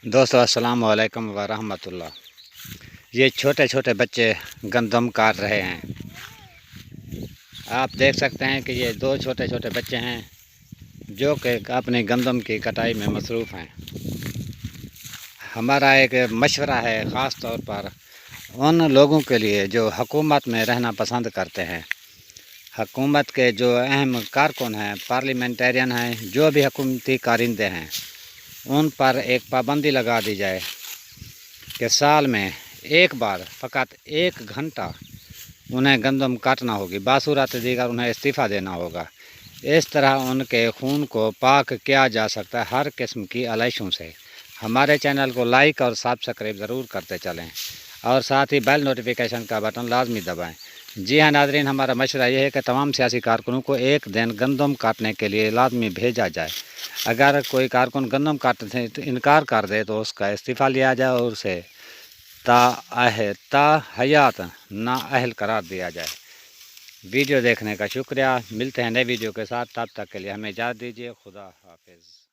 دوستو السلام علیکم ورحمۃ اللہ۔ یہ چھوٹے چھوٹے بچے گندم کاٹ رہے ہیں۔ آپ دیکھ سکتے ہیں کہ یہ دو چھوٹے چھوٹے بچے ہیں جو کہ اپنی گندم کی کٹائی میں مصروف ہیں۔ ہمارا ایک مشورہ ہے خاص طور پر ان لوگوں کے لیے جو حکومت میں رہنا پسند کرتے ہیں۔ حکومت کے جو اہم کارکن ہیں، پارلیمنٹیرین ہیں، جو بھی حکومتی کارندے ہیں، ان پر ایک پابندی لگا دی جائے کہ سال میں ایک بار فقط 1 گھنٹہ انہیں گندم کاٹنا ہوگی، باصورت دیگر انہیں استعفیٰ دینا ہوگا۔ اس طرح ان کے خون کو پاک کیا جا سکتا ہے ہر قسم کی علائشوں سے۔ ہمارے چینل کو لائک اور سبسکرائب ضرور کرتے چلیں اور ساتھ ہی بیل نوٹیفیکیشن کا بٹن لازمی دبائیں۔ جی ہاں ناظرین، ہمارا مشورہ یہ ہے کہ تمام سیاسی کارکنوں کو ایک دن گندم کاٹنے کے لیے لازمی بھیجا جائے۔ اگر کوئی کارکن گندم کاٹنے سے انکار کر دے تو اس کا استعفیٰ لیا جائے اور اسے تا حیات نااہل قرار دیا جائے۔ ویڈیو دیکھنے کا شکریہ۔ ملتے ہیں نئے ویڈیو کے ساتھ، تب تک کے لیے ہمیں اجازت دیجیے۔ خدا حافظ۔